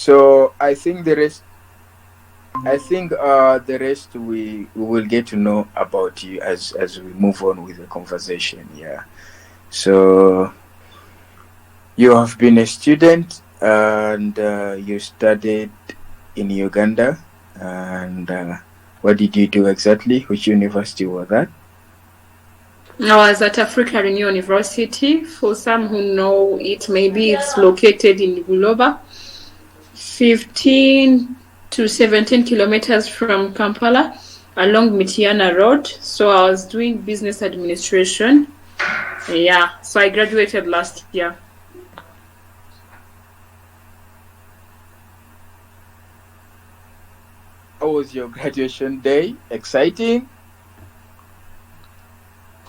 So the rest we will get to know about you as we move on with the conversation. Yeah. So you have been a student and you studied in Uganda. And what did you do exactly? Which university was that? I was at African University. For some who know it, maybe it's located in Buloba, 15 to 17 kilometers from Kampala, along Mitiana Road. So I was doing business administration. Yeah, so I graduated last year. How was your graduation day? Exciting?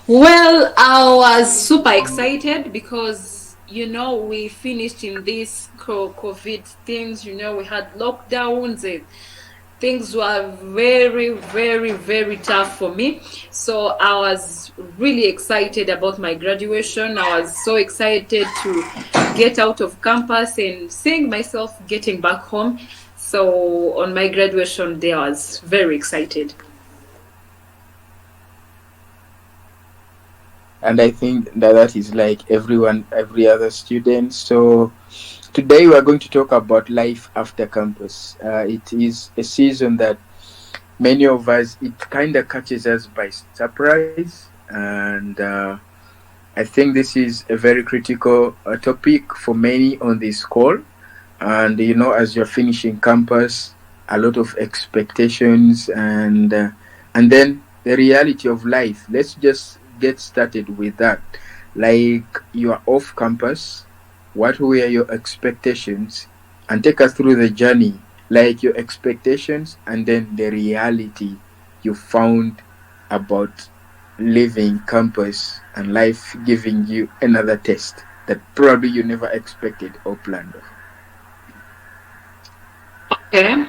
Well, I was super excited because, we finished in these COVID things, we had lockdowns and things were very, very, very tough for me. So I was really excited about my graduation. I was so excited to get out of campus and seeing myself getting back home. So on my graduation day, I was very excited. And I think that is like every other student. So today we are going to talk about life after campus. It is a season that many of us, it kind of catches us by surprise. And I think this is a very critical topic for many on this call. And, as you're finishing campus, a lot of expectations and then the reality of life. Let's just get started with that. Like, you are off campus, what were your expectations? And take us through the journey, like your expectations and then the reality you found about leaving campus and life giving you another test that probably you never expected or planned. Okay.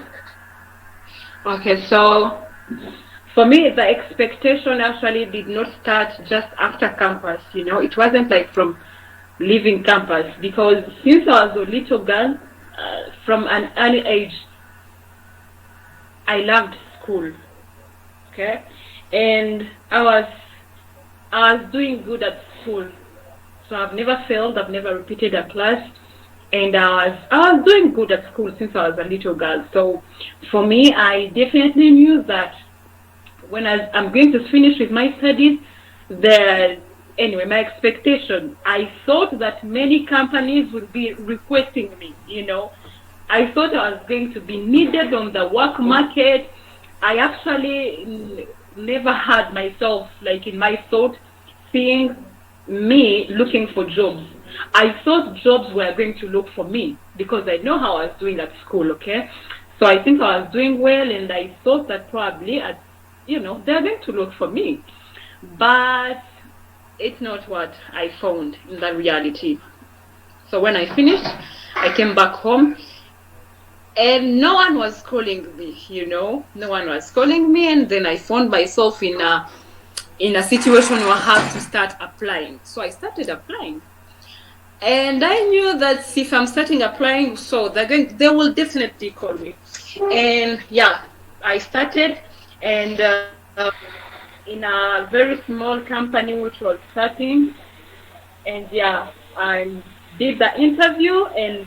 Okay, so for me, the expectation actually did not start just after campus. It wasn't like from leaving campus, because since I was a little girl, from an early age, I loved school. Okay, and I was doing good at school, so I've never failed. I've never repeated a class, and I was doing good at school since I was a little girl. So for me, I definitely knew that when I'm going to finish with my studies, my expectation, I thought that many companies would be requesting me. I thought I was going to be needed on the work market. I actually never had myself, like, in my thought, seeing me looking for jobs. I thought jobs were going to look for me because I know how I was doing at school. Okay, so I think I was doing well, and I thought that probably they're going to look for me. But it's not what I found in the reality. So when I finished, I came back home, and no one was calling me. No one was calling me, and then I found myself in a situation where I had to start applying. So I started applying, and I knew that if I'm starting applying, so they will definitely call me. And yeah, I started, and in a very small company which was starting, and yeah, I did the interview and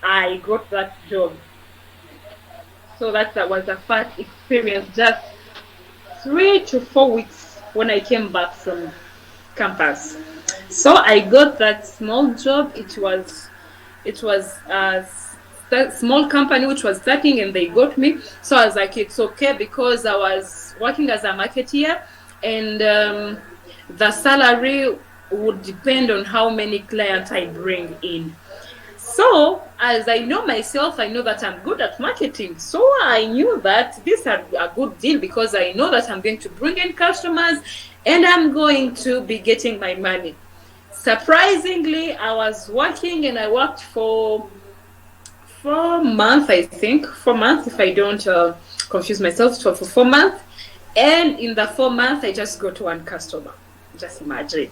I got that job. So that was a first experience, just 3 to 4 weeks when I came back from campus. So I got that small job. It was a small company which was starting, and they got me. So I was like, it's okay, because I was working as a marketeer, and the salary would depend on how many clients I bring in. So as I know myself, I know that I'm good at marketing. So I knew that this is a good deal, because I know that I'm going to bring in customers and I'm going to be getting my money. Surprisingly, I was working, and I worked for 4 months, I think. 4 months, if I don't confuse myself. So for 4 months. And in the 4 months, I just got one customer. Just imagine.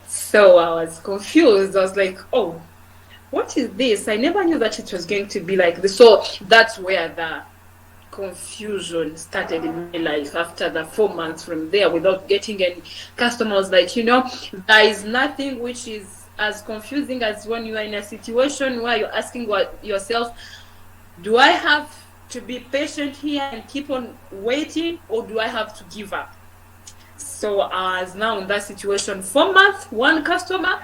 So I was confused. I was like, oh, what is this? I never knew that it was going to be like this. So that's where the confusion started in my life after the 4 months from there without getting any customers. Like, there is nothing which is as confusing as when you are in a situation where you're asking yourself, do I have to be patient here and keep on waiting, or do I have to give up? So I was now in that situation. 4 months, one customer.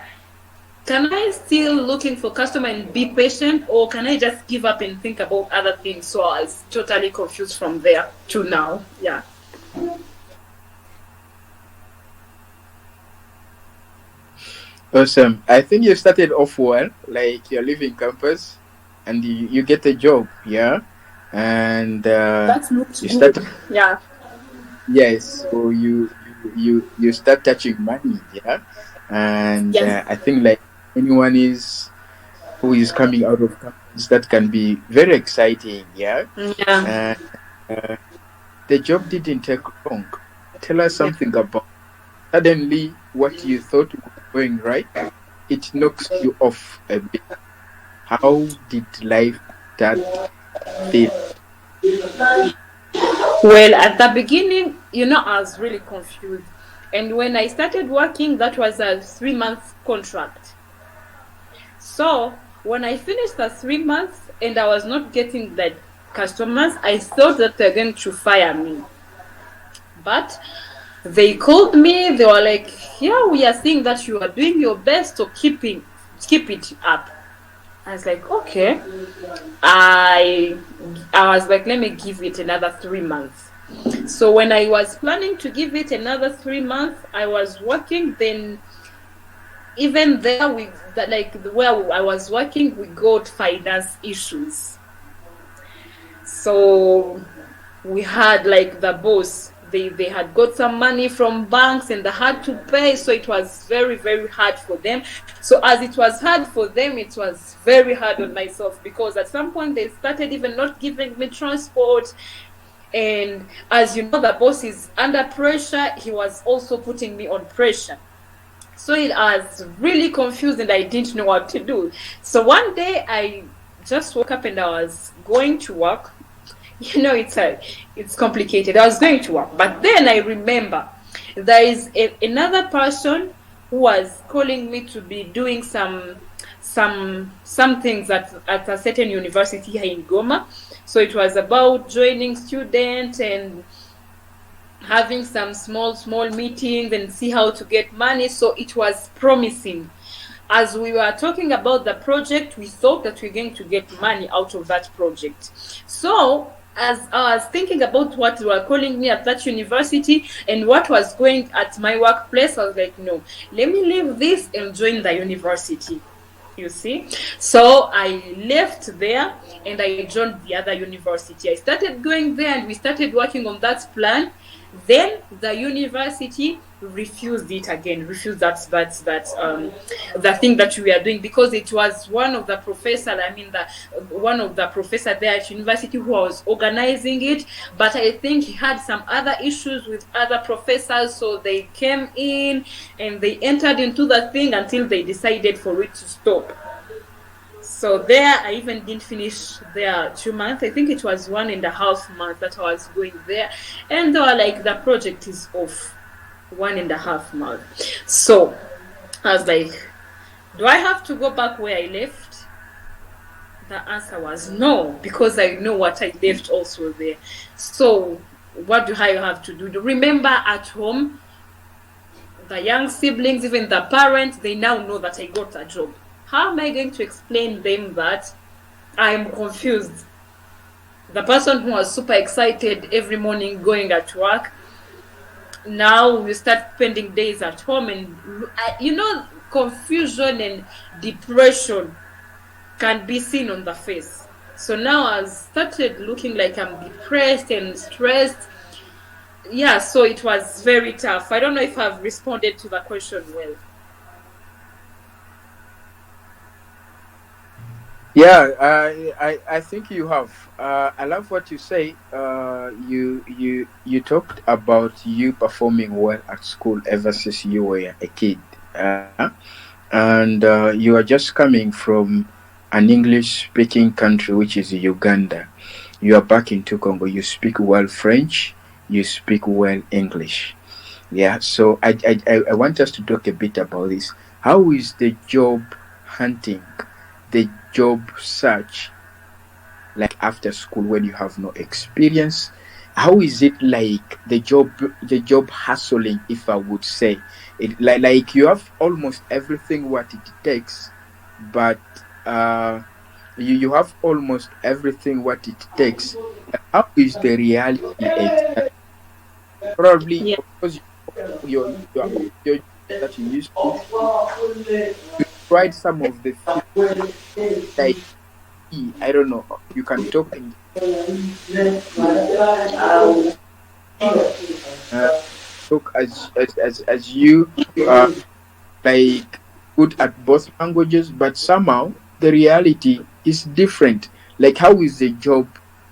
Can I still looking for customer and be patient, or can I just give up and think about other things? So I was totally confused from there to now. Yeah. Awesome. I think you started off well, like you're leaving campus and you get a job, yeah? And That looks you good. start, Yeah. yes, so you start touching money, yeah? And Yes. I think like anyone is who is coming out of campus, that can be very exciting, yeah? Yeah. And uh, the job didn't take long. Tell us Yeah. something about suddenly what you thought was going right, it knocks you off a bit. How did life start feel? Well, at the beginning, I was really confused. And when I started working, that was a 3 month contract. So when I finished the 3 months and I was not getting the customers, I thought that they're going to fire me. But they called me, they were like, yeah, we are seeing that you are doing your best to keep it up. I was like, okay. I was like, let me give it another 3 months. So when I was planning to give it another 3 months, I was working. Then even there, where I was working, we got finance issues. So we had like the boss. They had got some money from banks and they had to pay, so it was very, very hard for them. So as it was hard for them, it was very hard on myself, because at some point they started even not giving me transport. And as you know, the boss is under pressure, he was also putting me on pressure. So it was really confused and I didn't know what to do. So one day I just woke up and I was going to work. It's complicated. I was going to work, but then I remember there is another person who was calling me to be doing some things at a certain university here in Goma. So it was about joining students and having some small meetings and see how to get money. So it was promising. As we were talking about the project, we thought that we're going to get money out of that project. So as I was thinking about what they were calling me at that university and what was going at my workplace, I was like, no, let me leave this and join the university. You see? So I left there and I joined the other university. I started going there and we started working on that plan. Then the university refused it again, refused that the thing that we are doing, because it was one of the professor there at university who was organizing it. But I think he had some other issues with other professors, so they came in and they entered into the thing until they decided for it to stop. So there, I even didn't finish there 2 months. I think it was 1.5 months that I was going there. And they were like, the project is off 1.5 months. So I was like, do I have to go back where I left? The answer was no, because I know what I left also there. So what do I have to do? Remember, at home, the young siblings, even the parents, they now know that I got a job. How am I going to explain them that I'm confused? The person who was super excited every morning going at work, now we start spending days at home, and confusion and depression can be seen on the face. So now I started looking like I'm depressed and stressed. Yeah, so it was very tough. I don't know if I've responded to the question well. Yeah, I think you have. I love what you say. You talked about you performing well at school ever since you were a kid, and you are just coming from an English speaking country, which is Uganda. You are back into Congo. You speak well French. You speak well English. Yeah. So I want us to talk a bit about this. How is the job hunting, the job search, like after school when you have no experience? How is it like the job hustling, if I would say it, like you have almost everything what it takes, but you have almost everything what it takes. How is the reality exactly? Probably, Yeah. of course, your job that you used to, you tried some of the things like, I don't know, you can talk in uh, talk as you like good at both languages, but somehow the reality is different. Like, how is the job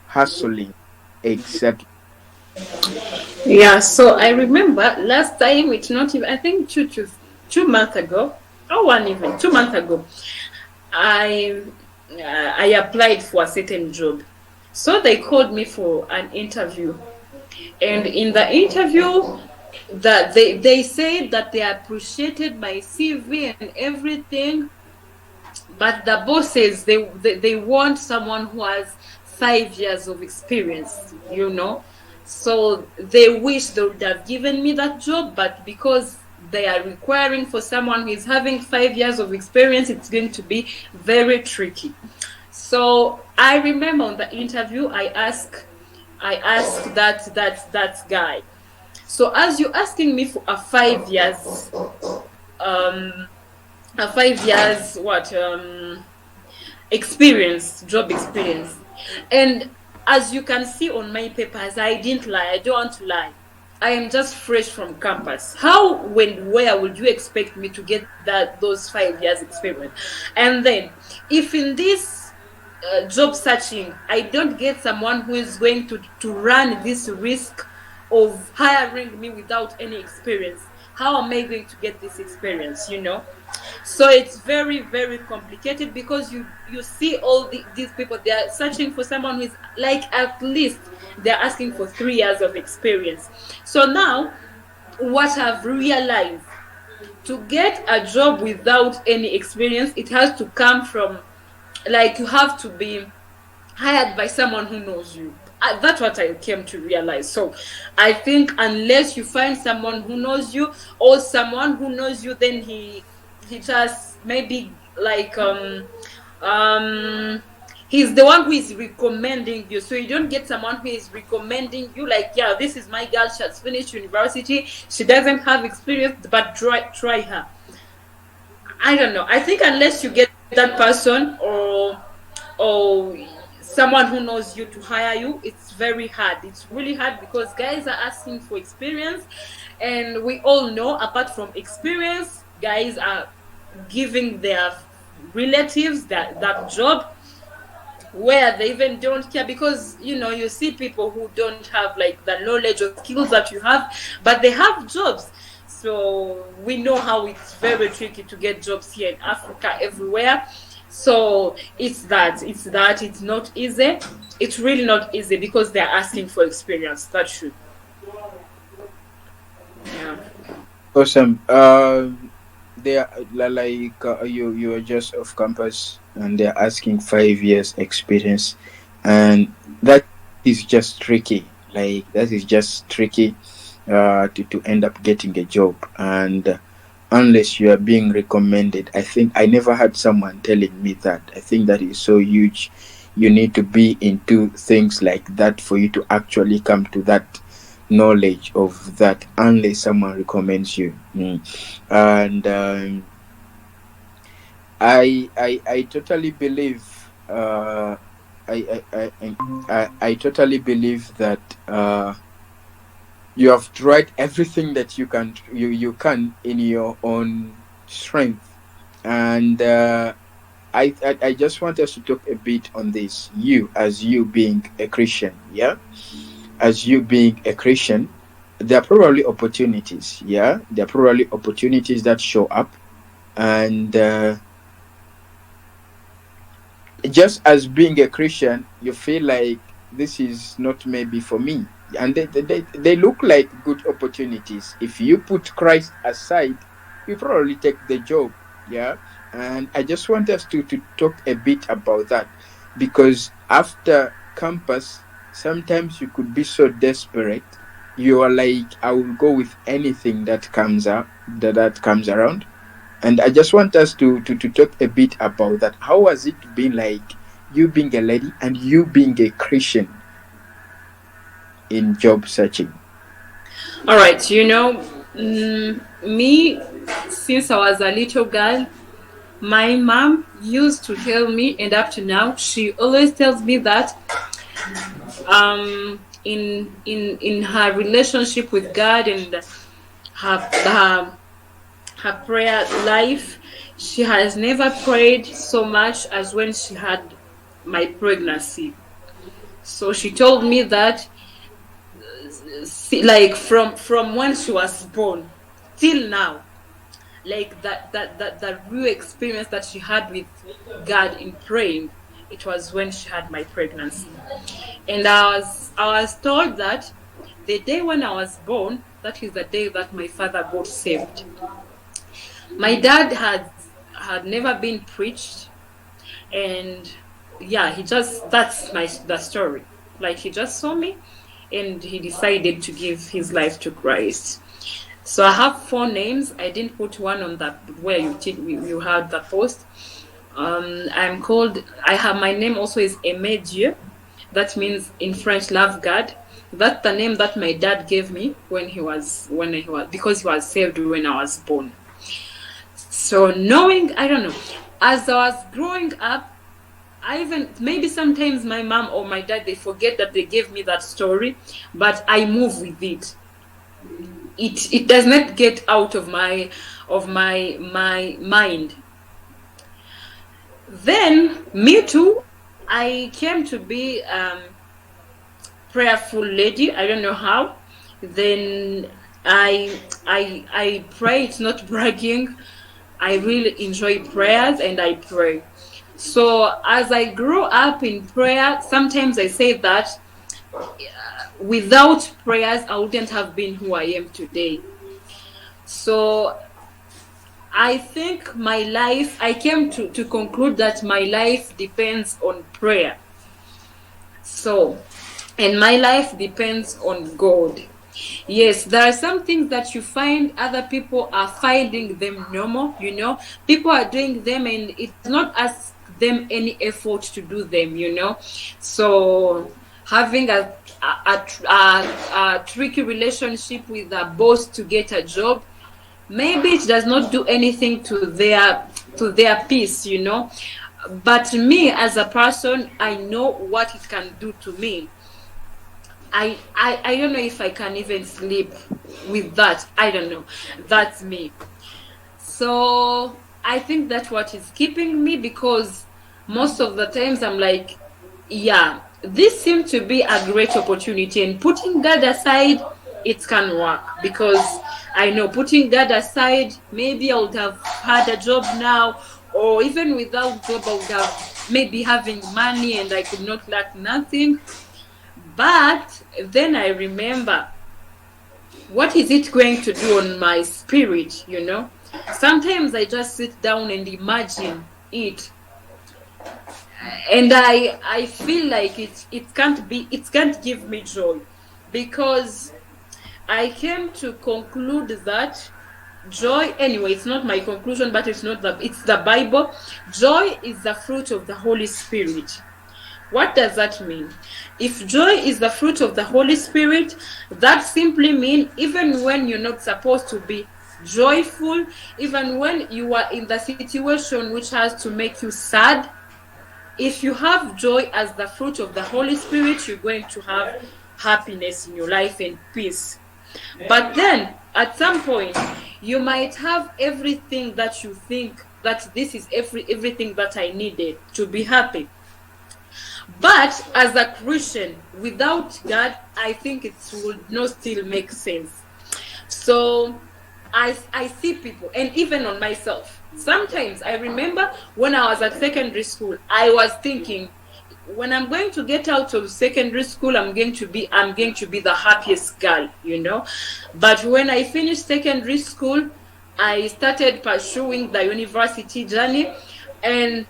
hustling exactly? Yeah, so I remember last time, it's not even, I think 2 months ago, or one even 2 months ago, I I applied for a certain job. So they called me for an interview, and in the interview, that they said that they appreciated my CV and everything, but the bosses, they want someone who has 5 years of experience, so they wish they would have given me that job, but because they are requiring for someone who is having 5 years of experience, it's going to be very tricky. So I remember on the interview, I asked that guy, so as you're asking me for um a 5 years what experience, job experience. And as you can see on my papers, I didn't lie. I don't want to lie. I am just fresh from campus. How, when, where would you expect me to get those 5 years experience? And then, if in this job searching, I don't get someone who is going to run this risk of hiring me without any experience, how am I going to get this experience? So it's very, very complicated, because you see all these people, they are searching for someone who is like, at least they're asking for 3 years of experience. So now, what I've realized, to get a job without any experience, it has to come from, like, you have to be hired by someone who knows you. That's what I came to realize. So I think unless you find someone who knows you, or someone who knows you, then he just maybe like um he's the one who is recommending you. So you don't get someone who is recommending you, like, yeah, this is my girl, she has finished university, she doesn't have experience, but try her. I don't know. I think unless you get that person, or someone who knows you to hire you, it's very hard. It's really hard, because guys are asking for experience, and we all know, apart from experience, guys are giving their relatives that job, where they even don't care, because you see people who don't have like the knowledge or skills that you have, but they have jobs. So we know how it's very tricky to get jobs here in Africa, everywhere. So it's not easy. It's really not easy, because they're asking for experience. That's true. Yeah. Awesome. They are like you are just off campus and they're asking 5 years experience, and that is just tricky. Like, that is just tricky to end up getting a job, and unless you are being recommended. I think I never had someone telling me that. I think that is so huge. You need to be into things like that for you to actually come to that knowledge of that, unless someone recommends you. And I totally believe I totally believe that you have tried everything that you can in your own strength, and I just want us to talk a bit on this. You, as you being a Christian, yeah, as you being a Christian, there are probably opportunities, yeah, there are probably opportunities that show up, and just as being a Christian, you feel like this is not maybe for me. And they look like good opportunities. If you put Christ aside, you probably take the job. Yeah. And I just want us to talk a bit about that, because after campus, sometimes you could be so desperate. You are like, I will go with anything that comes up, that comes around. And I just want us to talk a bit about that. How has it been like, you being a lady and you being a Christian in job searching? All right, me, since I was a little girl, my mom used to tell me, and up to now, she always tells me that in her relationship with God and her her prayer life, she has never prayed so much as when she had my pregnancy. So she told me that, like from when she was born till now, like that real experience that she had with God in praying, it was when she had my pregnancy. And I was told that the day when I was born, that is the day that my father got saved. My dad had never been preached, and yeah, he just, that's the story. Like, he just saw me and he decided to give his life to Christ. So I have 4 names. I didn't put one on that where you had the post. I'm called. I have, my name also is Aimé Dieu. That means in French, love God. That's the name that my dad gave me when he was because he was saved when I was born. So knowing, I don't know, as I was growing up, I even, maybe sometimes my mom or my dad, they forget that they gave me that story, but I move with it. It does not get out of my mind. Then me too, I came to be prayerful lady. I don't know how. Then I pray. It's not bragging. I really enjoy prayers and I pray. So as I grew up in prayer, sometimes I say that without prayers, I wouldn't have been who I am today. So I think my life, I came to conclude that my life depends on prayer. So, and my life depends on God. Yes, there are some things that you find other people are finding them normal, people are doing them and it does not ask them any effort to do them. So having a tricky relationship with a boss to get a job, maybe it does not do anything to their peace. But me as a person, I know what it can do to me. I don't know if I can even sleep with that. I don't know. That's me. So I think that's what is keeping me, because most of the times I'm like, yeah, this seems to be a great opportunity, and putting God aside, it can work, because I know putting God aside, maybe I would have had a job now, or even without job, I would have maybe having money and I could not lack nothing. But then I remember, what is it going to do on my spirit? Sometimes I just sit down and imagine it, and I feel like it can't give me joy, because I came to conclude that joy, anyway, it's not my conclusion, but it's the Bible. Joy is the fruit of the Holy Spirit. What does that mean? If joy is the fruit of the Holy Spirit, that simply means even when you're not supposed to be joyful, even when you are in the situation which has to make you sad, if you have joy as the fruit of the Holy Spirit, you're going to have happiness in your life and peace. But then at some point, you might have everything that you think that this is everything that I needed to be happy. But as a Christian, without God, I think it would not still make sense. So I see people, and even on myself, Sometimes I remember when I was at secondary school, I was thinking, when I'm going to get out of secondary school, I'm going to be the happiest girl, you know. But when I finished secondary school, I started pursuing the university journey, and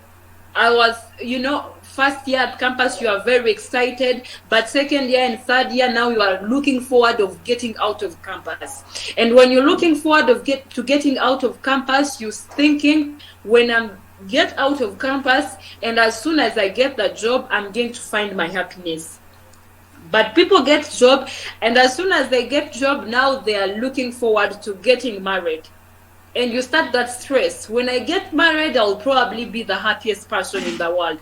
I was, you know, first year at campus, you are very excited, but second year and third year, now you are looking forward of getting out of campus. And when you're looking forward of getting out of campus, you're thinking, when I'm get out of campus, and as soon as I get the job, I'm going to find my happiness. But people get job, and as soon as they get job, now they are looking forward to getting married. And you start that stress. When I get married, I'll probably be the happiest person in the world.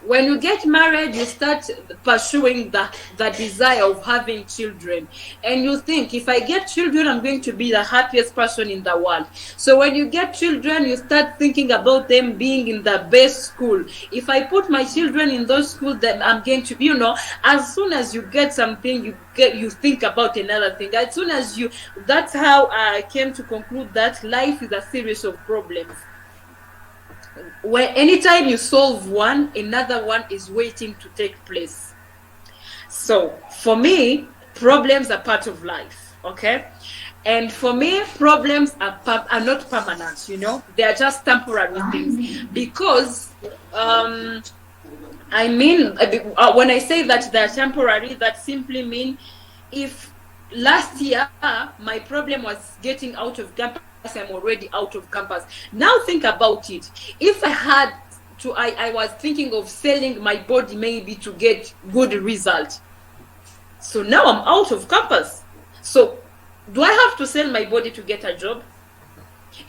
When you get married, you start pursuing the desire of having children, and you think, if I get children, I'm going to be the happiest person in the world. So when you get children, you start thinking about them being in the best school. If I put my children in those schools, then I'm going to, you know, as soon as you get something, you think about another thing. As soon as you, that's how I came to conclude that life is a series of problems. When anytime you solve one, another one is waiting to take place. So for me, problems are part of life, okay? And for me, problems are not permanent, you know. They are just temporary things. Because I mean, when I say that they're temporary, that simply means, if last year my problem was getting out of campus, I'm already out of campus. Now think about it. If I had to, I was thinking of selling my body maybe to get good result. So now I'm out of campus. So do I have to sell my body to get a job?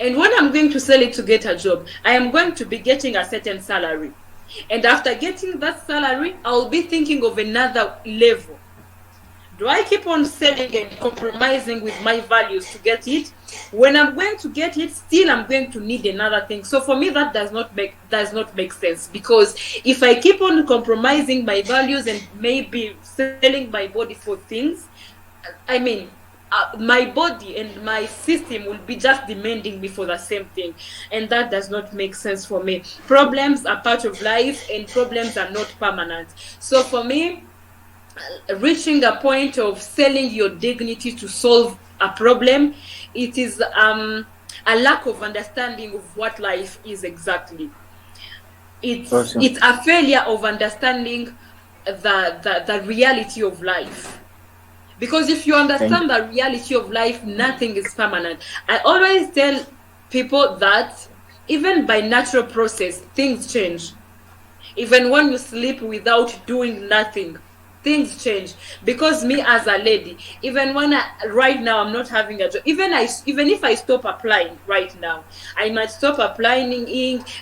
And when I'm going to sell it to get a job, I am going to be getting a certain salary. And after getting that salary, I'll be thinking of another level. Do I keep on selling and compromising with my values to get it? When I'm going to get it, still I'm going to need another thing. So for me, that does not make sense, because if I keep on compromising my values and maybe selling my body for things, I mean, my body and my system will be just demanding me for the same thing, and that does not make sense for me. Problems are part of life, and problems are not permanent. So for me, reaching a point of selling your dignity to solve a problem, it is a lack of understanding of what life is exactly. It's a failure of understanding the reality of life. Because if you understand the reality of life, nothing is permanent. I always tell people that even by natural process, things change. Even when you sleep without doing nothing, things change. Because me as a lady, even when right now I'm not having a job, even if I stop applying right now, I might stop applying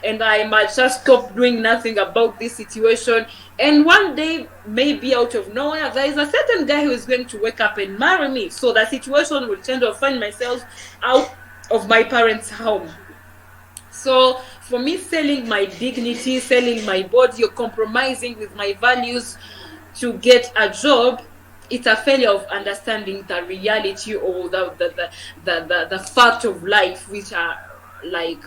and I might just stop doing nothing about this situation. And one day, maybe out of nowhere, there is a certain guy who is going to wake up and marry me. So the situation will change. I'll find myself out of my parents' home. So for me, selling my dignity, selling my body, or compromising with my values to get a job, it's a failure of understanding the reality or the fact of life, which are like,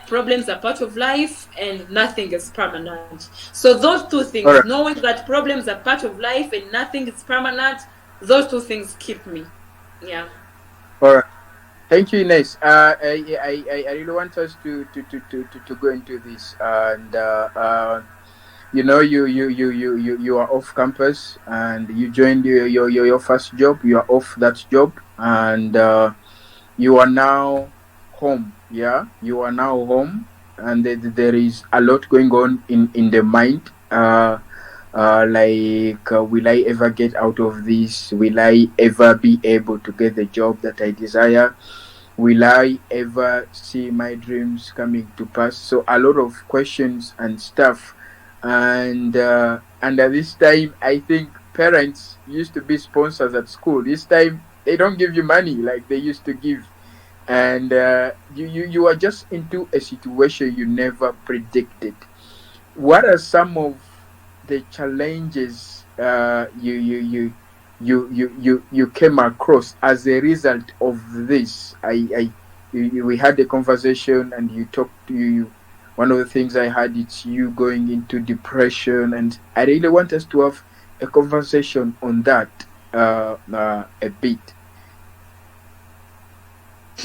problems are part of life and nothing is permanent. So those two things, knowing that problems are part of life and nothing is permanent, those two things keep me. Yeah. All right. Thank you, Ines. I really want us to go into this, and you know, you are off campus and you joined your first job. You are off that job, and you are now home. Yeah, you are now home, and there is a lot going on in the mind. Will I ever get out of this? Will I ever be able to get the job that I desire? Will I ever see my dreams coming to pass? So a lot of questions and stuff. And at this time, I think parents used to be sponsors at school. This time, they don't give you money like they used to give. And you are just into a situation you never predicted. What are some of the challenges you came across as a result of this? we had a conversation, and you talked to you. One of the things I had, it's you going into depression, and I really want us to have a conversation on that a bit,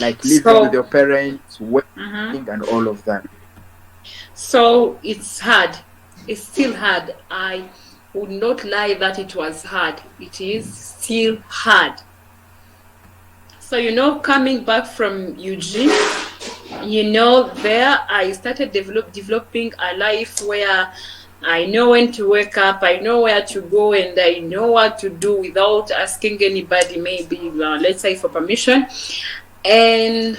like living with So, your parents, mhm. working, and all of that. So it's hard. It's still hard. I would not lie that it was hard. It is still hard. So, coming back from Eugene, there I started developing a life where I know when to wake up, I know where to go, and I know what to do without asking anybody, maybe, let's say, for permission. And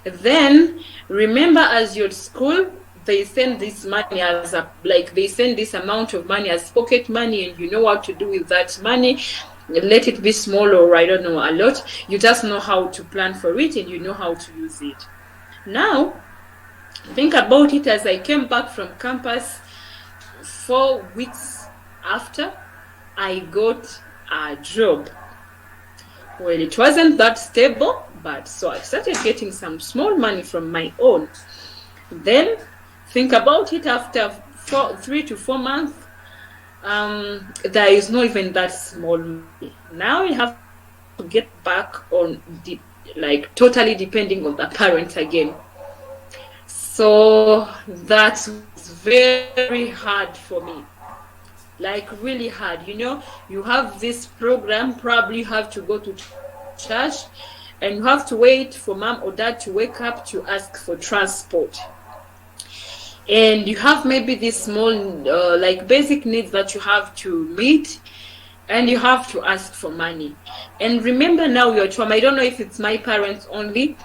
then, remember, as you're at school, they send this money they send this amount of money as pocket money, and you know what to do with that money. Let it be small or I don't know, a lot. You just know how to plan for it, and you know how to use it. Now, think about it. As I came back from campus 4 weeks after, I got a job. Well, it wasn't that stable, but so I started getting some small money from my own. Then, think about it, after 3 to 4 months, there is not even that small money. Now you have to get back on totally depending on the parent again. So that was very hard for me. Like, really hard. You have this program, probably you have to go to church, and you have to wait for mom or dad to wake up to ask for transport. And you have maybe this small basic needs that you have to meet, and you have to ask for money. And remember, now you're at home. I don't know if it's my parents only,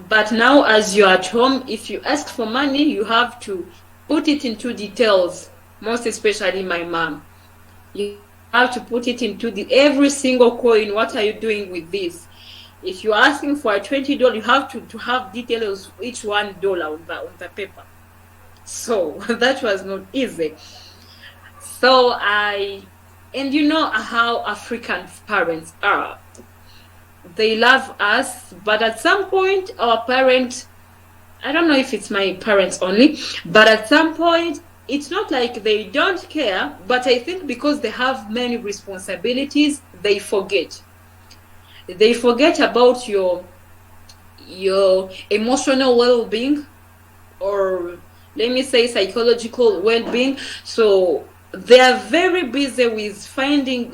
but now as you're at home, if you ask for money, you have to put it into details, most especially my mom. You have to put it into every single coin. What are you doing with this? If you're asking for a $20, you have to have details of each $1 on the paper. So that was not easy. So and you know how African parents are. They love us, but at some point, our parents, I don't know if it's my parents only, but at some point, it's not like they don't care, but I think because they have many responsibilities, they forget. They forget about your emotional well-being, or let me say psychological well-being. So they are very busy with finding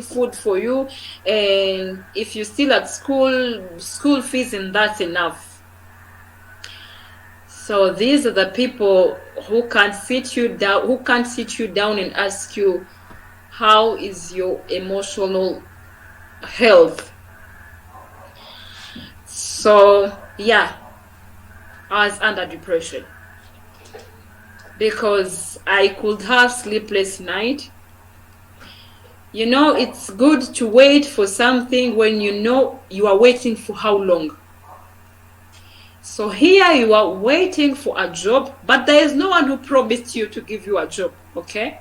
food for you, and if you're still at school fees, and that's enough. So these are the people who can't sit you down and ask you, how is your emotional health? So yeah, I was under depression because I could have sleepless night. It's good to wait for something when you know you are waiting for how long. So here you are waiting for a job, but there is no one who promised you to give you a job, okay?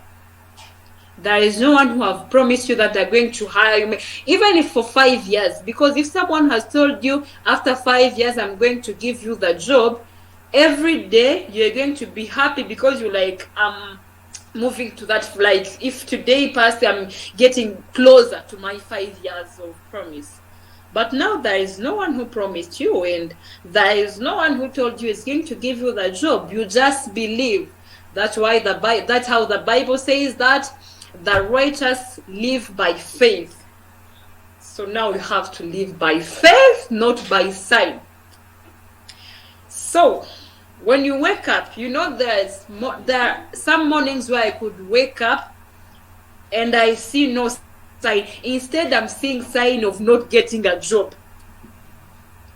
There is no one who have promised you that they're going to hire you, even if for 5 years. Because if someone has told you, after 5 years, I'm going to give you the job, every day you're going to be happy because you're like, I'm moving to that. Like, if today passed, I'm getting closer to my 5 years of promise. But now there is no one who promised you, and there is no one who told you it's going to give you the job. You just believe. That's why that's how the Bible says that the righteous live by faith. So now you have to live by faith, not by sight. So when you wake up, there are some mornings where I could wake up and I see no sign. Instead, I'm seeing sign of not getting a job.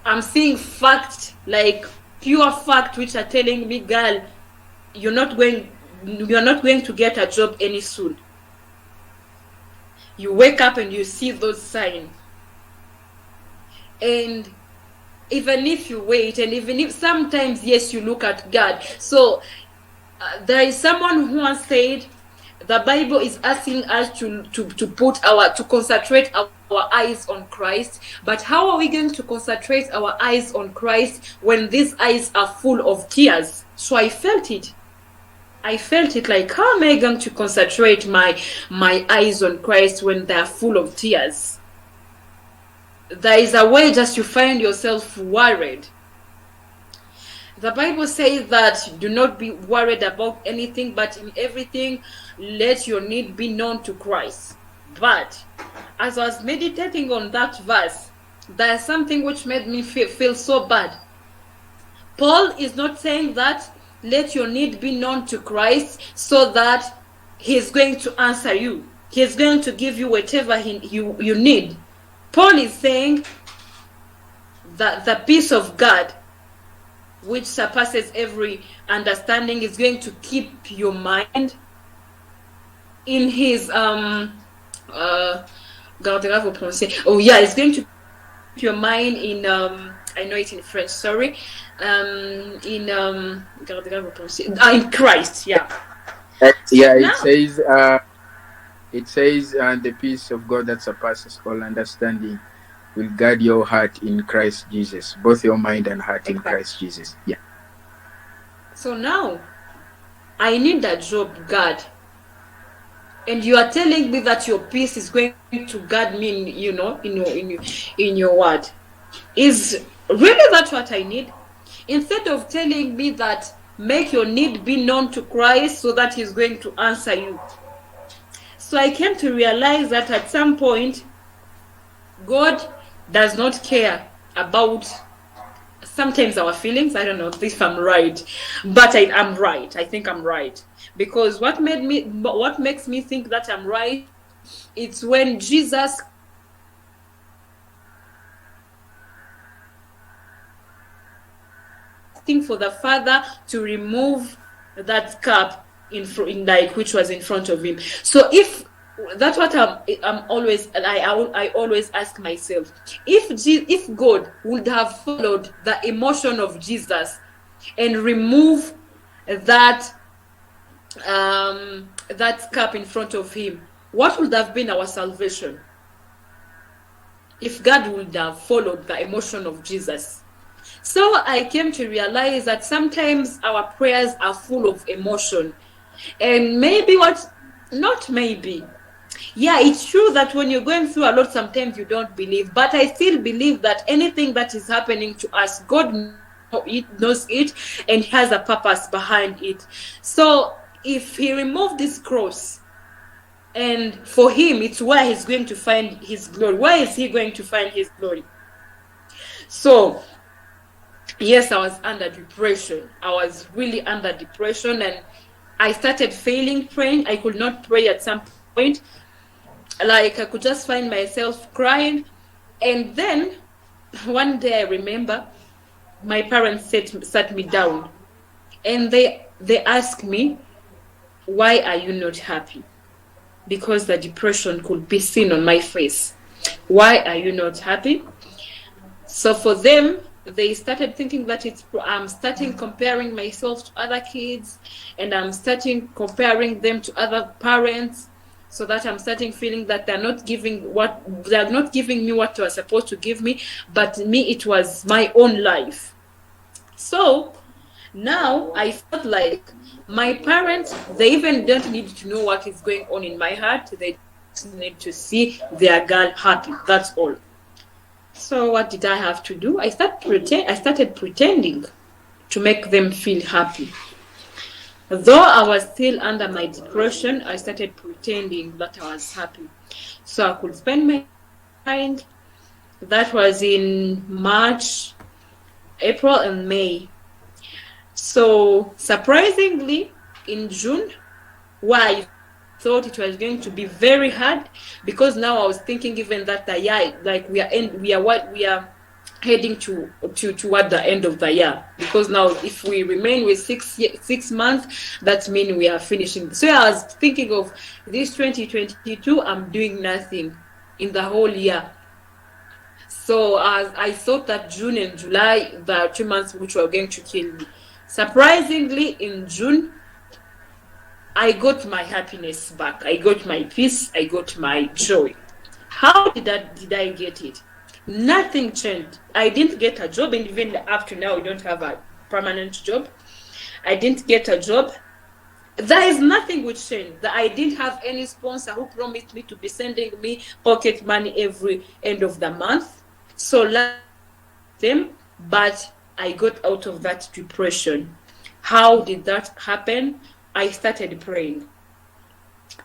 I'm seeing fact, like pure fact, which are telling me, girl, you're not going to get a job any soon. You wake up and you see those signs. And even if you wait, and even if sometimes, yes, you look at God. So there is someone who has said, the Bible is asking us to concentrate our our eyes on Christ, but how are we going to concentrate our eyes on Christ when these eyes are full of tears? So I felt it. Like, how am I going to concentrate my eyes on Christ when they are full of tears? There is a way just you find yourself worried. The Bible says that do not be worried about anything, but in everything let your need be known to Christ. But as I was meditating on that verse, there's something which made me feel so bad. Paul is not saying that let your need be known to Christ so that he's going to answer you. He's going to give you whatever you need. Paul is saying that the peace of God, which surpasses every understanding, is going to keep your mind in his it's going to keep your mind in I know it in French, sorry. In Christ, yeah. Yeah, it says the peace of God that surpasses all understanding will guard your heart in Christ Jesus, both your mind and heart in Christ Jesus. Yeah. So now I need that job, God, and you are telling me that your peace is going to guard me in your word. Is really that what I need? Instead of telling me that make your need be known to Christ so that he's going to answer you. So I came to realize that at some point God does not care about sometimes our feelings. I don't know if I'm right, but I'm right. I think I'm right, because what makes me think that I'm right, it's when Jesus asking for the Father to remove that cup which was in front of him. So if that's what I always ask myself, if God would have followed the emotion of Jesus and remove that cup in front of him, what would have been our salvation? If God would have followed the emotion of Jesus. So I came to realize that sometimes our prayers are full of emotion, and yeah, it's true that when you're going through a lot, sometimes you don't believe, but I still believe that anything that is happening to us, God knows it and has a purpose behind it. So if he removed this cross, and for him it's where he's going to find his glory, where is he going to find his glory? So yes, I was under depression. I was really under depression, and I started failing praying. I could not pray at some point. Like, I could just find myself crying. And then one day I remember my parents sat me down, and they asked me, why are you not happy? Because the depression could be seen on my face. Why are you not happy? So for them, they started thinking that I'm starting comparing myself to other kids, and I'm starting comparing them to other parents, so that I'm starting feeling that they're not giving me what they were supposed to give me, but me, it was my own life. So now I felt like my parents, they even don't need to know what is going on in my heart. They just need to see their girl happy. That's all. So what did I have to do? I started pretending to make them feel happy. Though I was still under my depression, I started pretending that I was happy, so I could spend my mind. That was in March, April, and May. So surprisingly, in June, where I thought it was going to be very hard, because now I was thinking even that the year, like we are heading toward the end of the year, because now if we remain with 6 months, that means we are finishing. So I was thinking of this 2022, I'm doing nothing in the whole year. So I thought that June and July, the 2 months which were going to kill me. Surprisingly, in June, I got my happiness back. I got my peace. I got my joy. How did I get it? Nothing changed. I didn't get a job, and even up to now, I don't have a permanent job. I didn't get a job. There is nothing which changed. That I didn't have any sponsor who promised me to be sending me pocket money every end of the month. So life remained the same, but I got out of that depression. How did that happen? I started praying.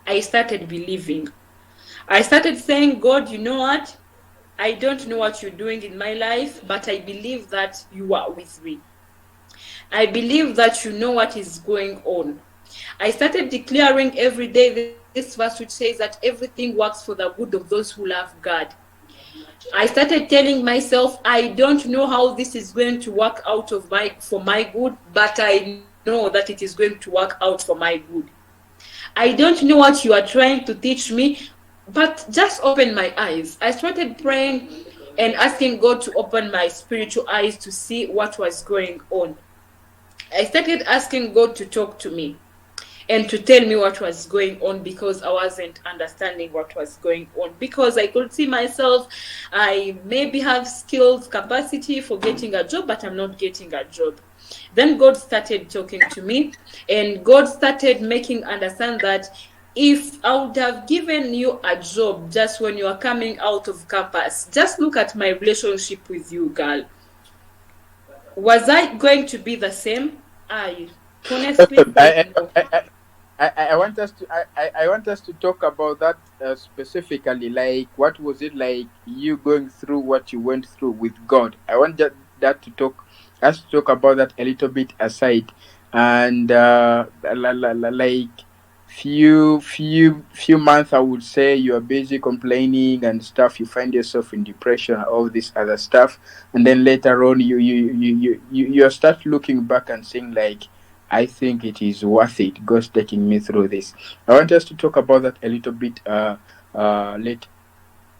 I started believing. I started saying, God, you know what? I don't know what you're doing in my life, but I believe that you are with me. I believe that you know what is going on. I started declaring every day this verse which says that everything works for the good of those who love God. I started telling myself, I don't know how this is going to work out for my good, but I know that it is going to work out for my good. I don't know what you are trying to teach me, but just open my eyes. I started praying and asking God to open my spiritual eyes to see what was going on. I started asking God to talk to me and to tell me what was going on, because I wasn't understanding what was going on. Because I could see myself, I maybe have skills, capacity for getting a job, but I'm not getting a job. Then God started talking to me, and God started making understand that if I would have given you a job just when you are coming out of campus, just look at my relationship with you, girl. Was I going to be the same? I honestly Awesome. said no. I want us to I want us to talk about that specifically. Like, what was it like you going through what you went through with God? I want that to talk us to talk about that a little bit aside, and like few months, I would say you are busy complaining and stuff. You find yourself in depression, all this other stuff, and then later on, you start looking back and saying like, I think it is worth it, God's taking me through this. I want us to talk about that a little bit later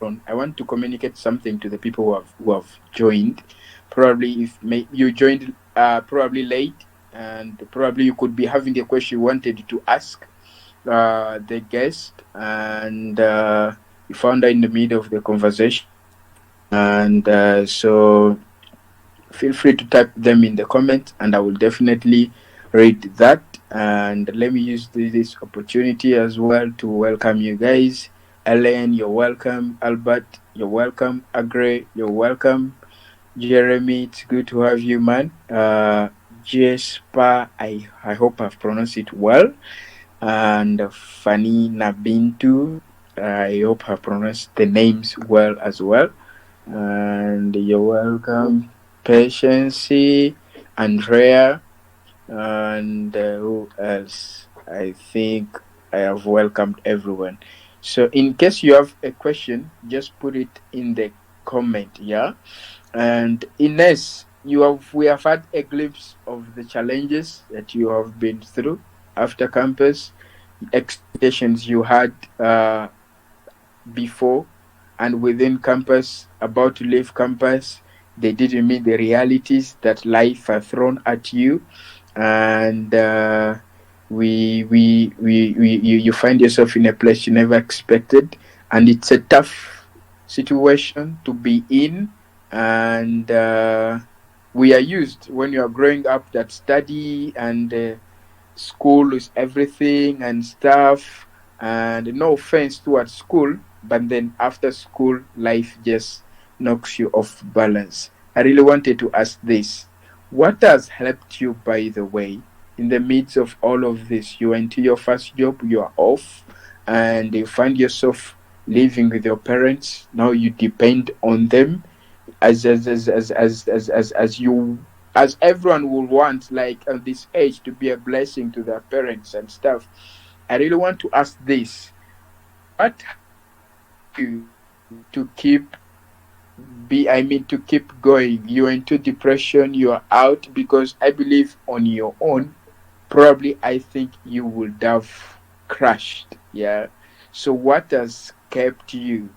on. I want to communicate something to the people who have joined. Probably if you joined probably late, and probably you could be having a question you wanted to ask the guest, and you found her in the middle of the conversation. And so feel free to type them in the comment, and I will definitely read that. And let me use this opportunity as well to welcome you guys. Ellen, you're welcome. Albert, you're welcome. Agre, you're welcome. Jeremy, it's good to have you, man. Jespa, I hope I've pronounced it well. And Fani Nabintu, I hope I've pronounced the names well as well. And you're welcome. Patience, Andrea, and who else? I think I have welcomed everyone. So, in case you have a question, just put it in the comment, yeah. And Ines, we have had a glimpse of the challenges that you have been through after campus, expectations you had before and within campus, about to leave campus. They didn't meet the realities that life has thrown at you, and you find yourself in a place you never expected, and it's a tough situation to be in. And we are used when you are growing up that study and school is everything and stuff, and no offense towards school, but then after school life just knocks you off balance. I really wanted to ask this: what has helped you, by the way, in the midst of all of this? You went to your first job, you are off, and you find yourself living with your parents. Now you depend on them as you, as everyone will want, like at this age, to be a blessing to their parents and stuff. I really want to ask this: what you to keep to keep going? You're into depression, you're out, because I believe on your own, probably I think you would have crashed. Yeah. So what has kept you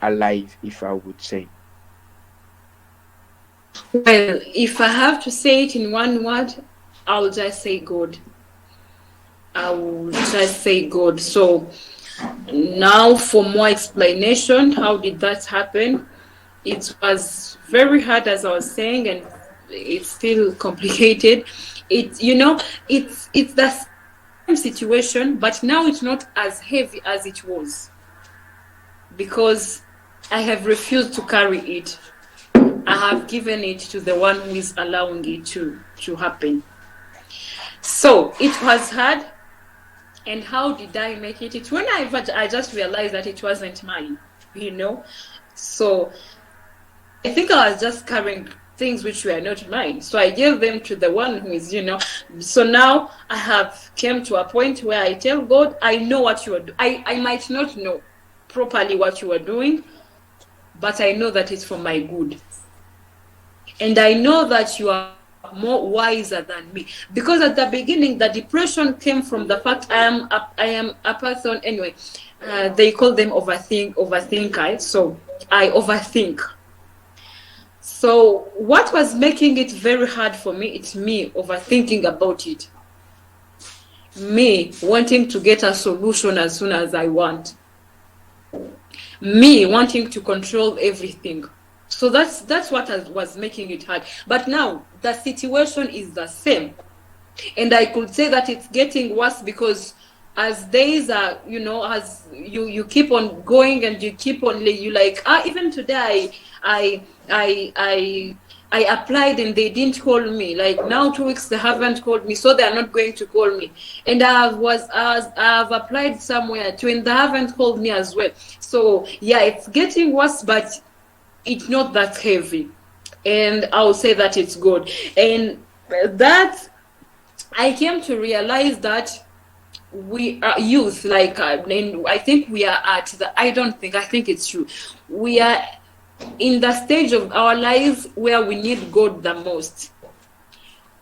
alive, if I would say? Well, if I have to say it in one word, I'll just say God. I will just say God. So Now, for more explanation, how did that happen? It was very hard, as I was saying, and it's still complicated. It's the same situation, but now it's not as heavy as it was because I have refused to carry it. I have given it to the one who is allowing it to happen. So it was hard. And how did I make it? It's when I just realized that it wasn't mine, you know. So I think I was just carrying things which were not mine. So I gave them to the one who is, So now I have came to a point where I tell God, I know what you are doing. I might not know properly what you are doing, but I know that it's for my good. And I know that you are more wiser than me, because at the beginning the depression came from the fact I am a person anyway. They call them overthinker. So I overthink. So what was making it very hard for me? It's me overthinking about it. Me wanting to get a solution as soon as I want. Me wanting to control everything. So that's what was making it hard. But now the situation is the same, and I could say that it's getting worse because as days are, as you keep on going and you keep on, you like, even today I applied and they didn't call me. Like now 2 weeks they haven't called me, so they are not going to call me. And I've applied somewhere too, and they haven't called me as well. So yeah, it's getting worse, but it's not that heavy, and I'll say that it's good. And that I came to realize that we are youth, and I think we are at the, I think it's true, we are in the stage of our lives where we need God the most.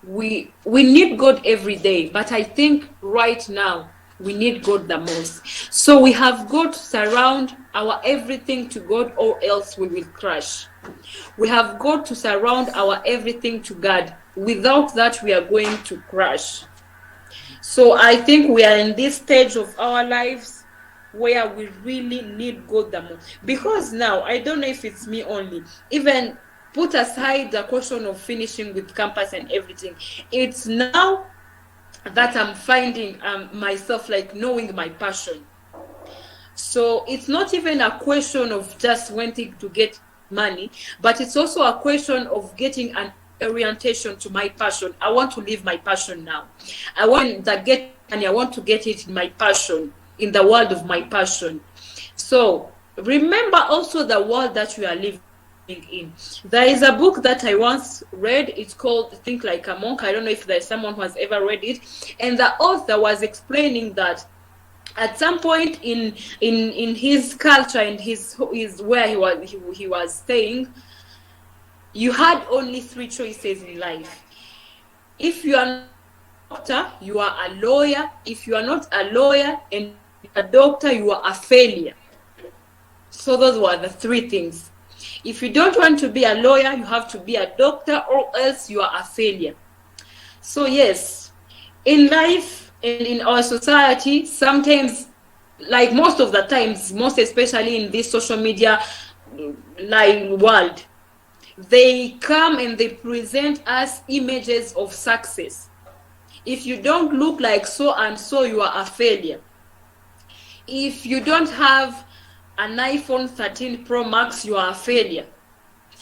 We need God every day, but I think right now we need God the most. So we have got to surround our everything to God, or else we will crash. We have got to surround our everything to God. Without that, we are going to crash. So I think we are in this stage of our lives where we really need God the most. Because now, I don't know if it's me only, even put aside the question of finishing with campus and everything, it's now that I'm finding myself like knowing my passion. So it's not even a question of just wanting to get money, but it's also a question of getting an orientation to my passion. I want to live my passion now. I want to get money. I want to get it in my passion, in the world of my passion. So remember also the world that we are living in. There is a book that I once read. It's called Think Like a Monk. I don't know if there's someone who has ever read it. And the author was explaining that at some point in his culture and his where he was staying, you had only 3 choices in life. If you are not a doctor, you are a lawyer. If you are not a lawyer and a doctor, you are a failure. So those were the 3 things. If you don't want to be a lawyer, you have to be a doctor, or else you are a failure. So yes, in life and in our society, sometimes, like most of the times, most especially in this social media world, they come and they present us images of success. If you don't look like so and so, you are a failure. If you don't have an iPhone 13 Pro Max, you are a failure.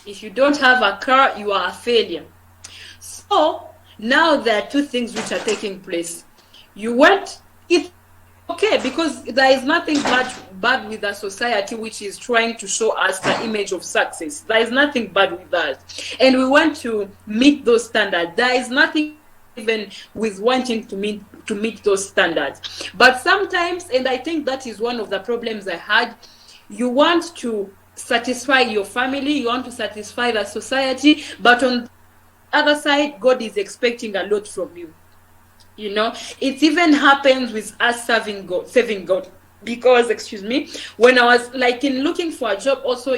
If you don't have a car, you are a failure. So now there are 2 things which are taking place. It's okay, because there is nothing bad with a society which is trying to show us the image of success. There is nothing bad with that. And we want to meet those standards. There is nothing even with wanting to meet those standards. But sometimes, and I think that is one of the problems I had, you want to satisfy your family, you want to satisfy the society, but on the other side, God is expecting a lot from you. It even happens with us serving God. Because, when I was like in looking for a job, also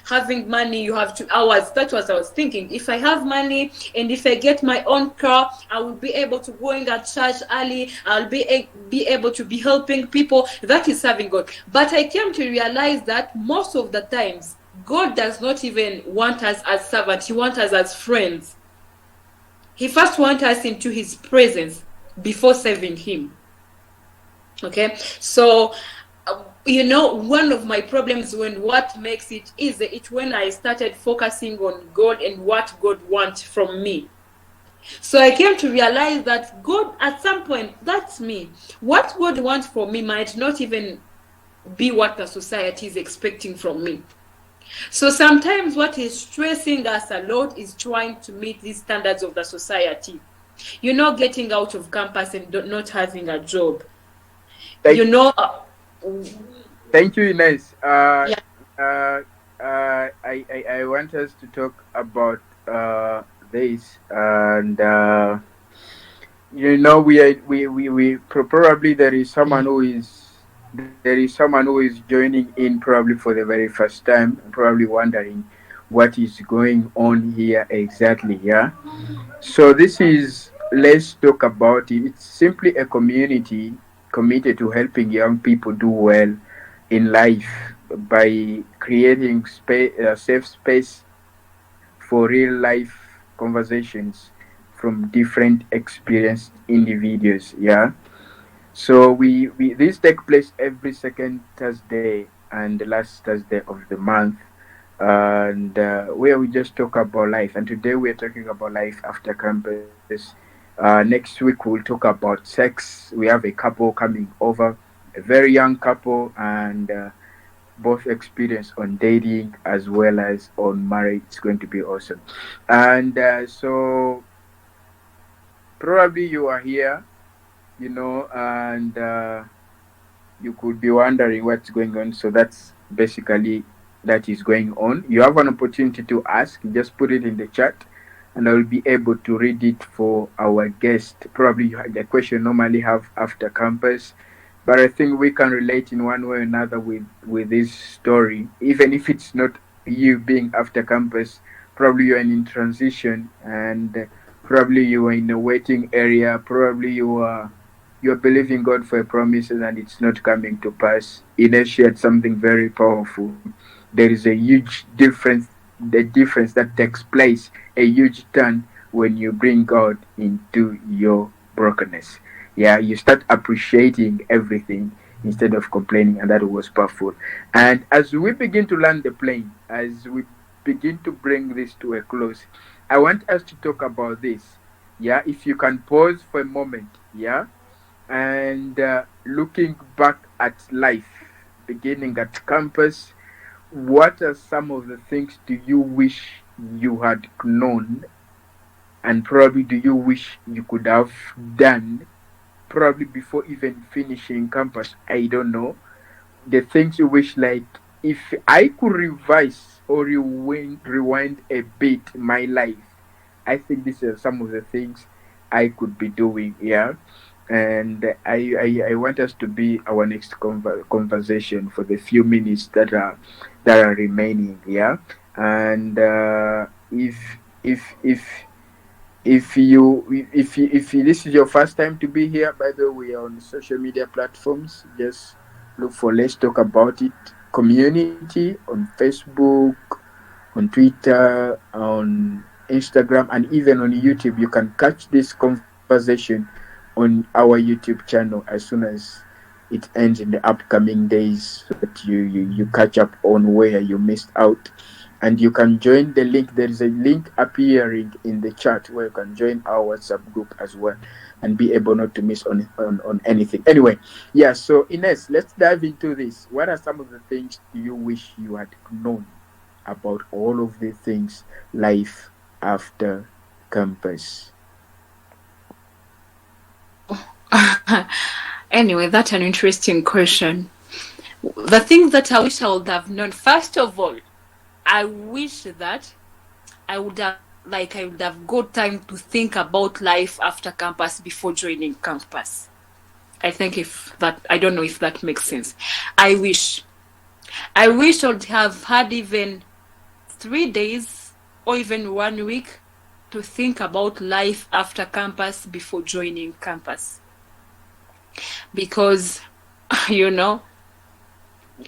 having money, you have 2 hours. That was I was thinking. If I have money and if I get my own car, I will be able to go in at church early. I'll be able to be helping people. That is serving God. But I came to realize that most of the times God does not even want us as servants. He wants us as friends. He first wants us into his presence before serving him. Okay, so one of my problems, when what makes it easy, it's when I started focusing on God and what God wants from me. So I came to realize that God, at some point, that's me. What God wants from me might not even be what the society is expecting from me. So sometimes what is stressing us a lot is trying to meet these standards of the society. Getting out of campus and not having a job. Thank, You know, thank you, Ines. yeah. I want us to talk about this, and probably there is someone who is joining in probably for the very first time, probably wondering what is going on here exactly. Yeah. So this is, let's talk about it. It's simply a community committed to helping young people do well in life by creating a safe space for real life conversations from different experienced individuals. Yeah. So we this take place every second Thursday and the last Thursday of the month, and where we just talk about life. And today we are talking about life after campus. Next week we'll talk about sex. We have a couple coming over, a very young couple, and both experience on dating as well as on marriage. It's going to be awesome. And so probably you are here, and you could be wondering what's going on. So that's basically that is going on. You have an opportunity to ask. Just put it in the chat, and I will be able to read it for our guest. Probably the question normally have after campus, but I think we can relate in one way or another with this story, even if it's not you being after campus. Probably you're in transition, and probably you are in a waiting area. Probably you're believing God for a promise and it's not coming to pass. Ines shared something very powerful. There is a huge difference, the difference that takes place, a huge turn when you bring God into your brokenness. Yeah, you start appreciating everything instead of complaining, and that was powerful. And as we begin to land the plane, as we begin to bring this to a close, I want us to talk about this. Yeah, if you can pause for a moment, yeah, and looking back at life, beginning at campus, what are some of the things do you wish you had known, and probably do you wish you could have done, probably before even finishing campus? I don't know. The things you wish, like, if I could revise or rewind a bit my life, I think these are some of the things I could be doing. Yeah. And I want us to be our next conversation for the few minutes that are remaining. Yeah. And if this is your first time to be here, by the way, we are on social media platforms. Just look for Let's Talk About It Community on Facebook, on Twitter, on Instagram, and even on YouTube. You can catch this conversation on our YouTube channel as soon as it ends in the upcoming days, so that you catch up on where you missed out. And you can join the link. There is a link appearing in the chat where you can join our WhatsApp group as well and be able not to miss on anything. Anyway, yeah, so Ines, let's dive into this. What are some of the things do you wish you had known about all of the things life after campus? Anyway, that's an interesting question. The things that I wish I would have known, first of all, I wish that I would have got time to think about life after campus before joining campus. I don't know if that makes sense. I wish. I wish I would have had even 3 days or even 1 week to think about life after campus before joining campus. Because, you know,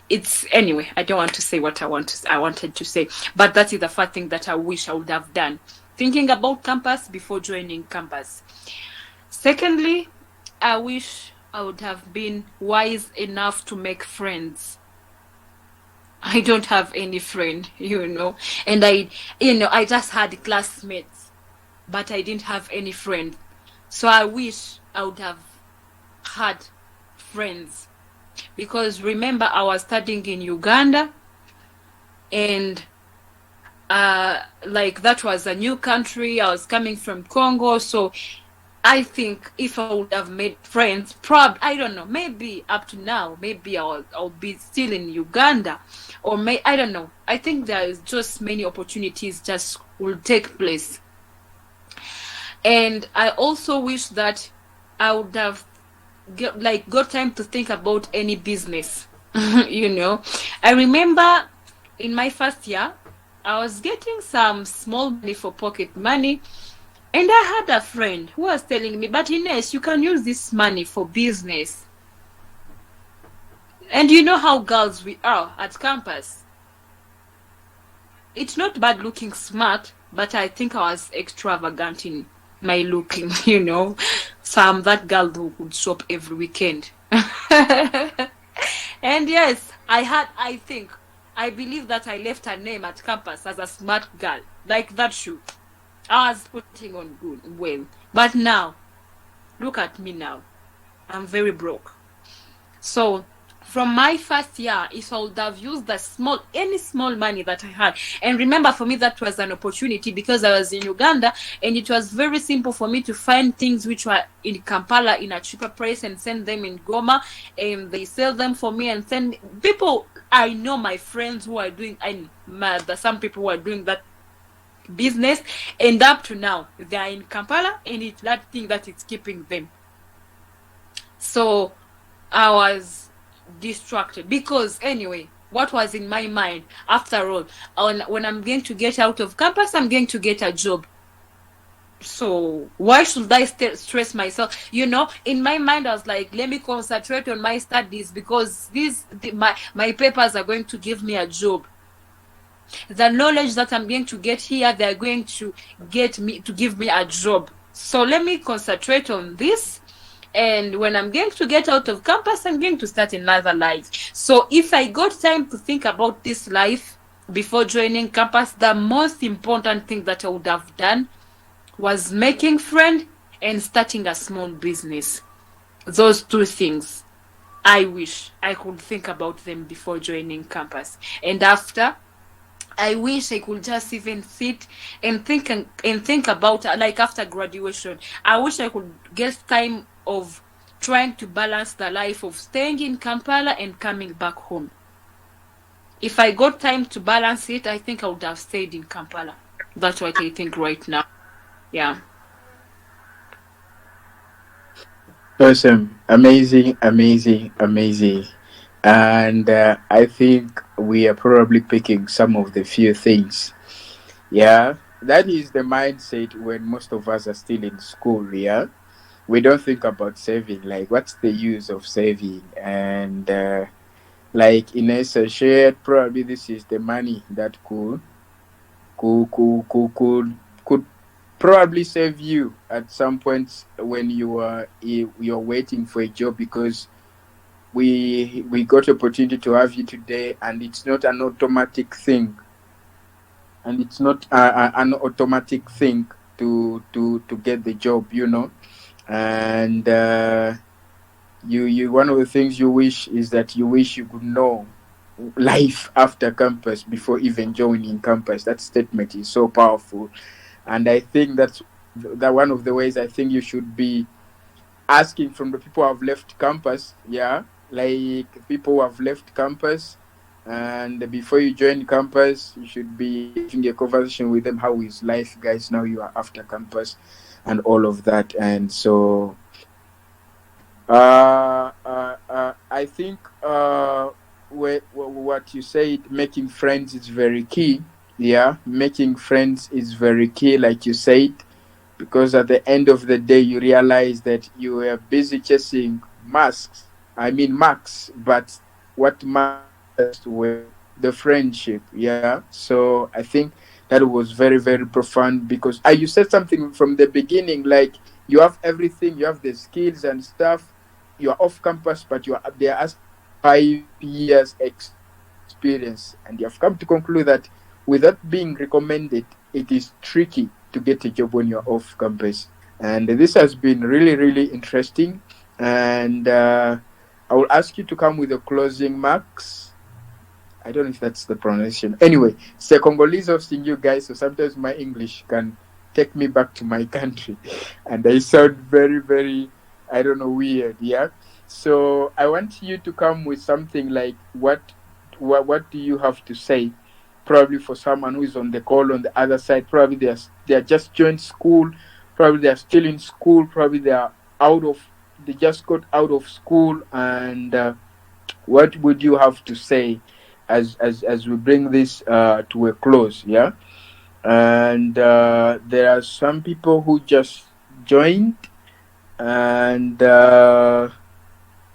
it's anyway, I don't want to say what I wanted to say, but that is the first thing that I wish I would have done. Thinking about campus before joining campus. Secondly, I wish I would have been wise enough to make friends. I don't have any friend, and I just had classmates, but I didn't have any friend. So I wish I would have had friends, because remember, I was studying in Uganda, and like, that was a new country. I was coming from Congo, so I think if I would have made friends, I don't know, maybe up to now, maybe I'll be still in Uganda, or I don't know. I think there's just many opportunities just will take place. And I also wish that I would have got time to think about any business. I remember in my first year, I was getting some small money for pocket money, and I had a friend who was telling me, but Ines, you can use this money for business. And you know how girls we are at campus. It's not bad looking smart, but I think I was extravagant in my looking, So I'm that girl who could shop every weekend. And yes, I believe that I left a name at campus as a smart girl. Like that shoe. I was putting on good well. But now, look at me now. I'm very broke. So from my first year, if I would have used any small money that I had, and remember, for me that was an opportunity, because I was in Uganda, and it was very simple for me to find things which were in Kampala in a cheaper price and send them in Goma, and they sell them for me and send people. I know my friends who are doing, some people who are doing that business, and up to now they are in Kampala, and it's that thing that is keeping them. So I was distracted, because anyway, what was in my mind, after all, when I'm going to get out of campus, I'm going to get a job. So why should I stress myself? In my mind, I was like, let me concentrate on my studies, because my papers are going to give me a job. The knowledge that I'm going to get here, they're going to give me a job. So let me concentrate on this. And when I'm going to get out of campus, I'm going to start another life. So if I got time to think about this life before joining campus, the most important thing that I would have done was making friends and starting a small business. Those two things, I wish I could think about them before joining campus. And after, I wish I could just even sit and think about, like, after graduation, I wish I could get time of trying to balance the life of staying in Kampala and coming back home. If I got time to balance it, I think I would have stayed in Kampala. That's what I think right now. Yeah. Awesome. Amazing, amazing, amazing. And I think we are probably picking some of the few things. Yeah. That is the mindset when most of us are still in school. Yeah. We don't think about saving. Like, what's the use of saving? And like Ines shared, probably this is the money that could probably save you at some point when you're waiting for a job, because we got opportunity to have you today, and it's not an automatic thing, and it's not an automatic thing to get the job, and you one of the things you wish is that you wish you could know life after campus before even joining campus. That statement is so powerful, and I think that's that one of the ways I think you should be asking from the people who have left campus. Yeah, like people who have left campus, and before you join campus, you should be having a conversation with them. How is life, guys? Now you are after campus, and all of that. And so, I think. what you said, making friends is very key. Yeah, making friends is very key, like you said, because at the end of the day, you realize that you were busy chasing masks. I mean, marks, but what mattered most were the friendship. Yeah, so I think that was very, very profound because you said something from the beginning, like you have everything, you have the skills and stuff. You are off campus, but they are asking for 5 years experience, and you have come to conclude that without being recommended, it is tricky to get a job when you're off campus. And this has been really, really interesting. And I will ask you to come with a closing marks. I don't know if that's the pronunciation. Anyway, it's a Congolese hosting you guys, so sometimes my English can take me back to my country, and I sound very, very, I don't know, weird. Yeah. So I want you to come with something like what do you have to say? Probably for someone who is on the call on the other side, probably they are just joined school, probably they are still in school, probably they just got out of school, and what would you have to say as we bring this to a close? Yeah, and there are some people who just joined, and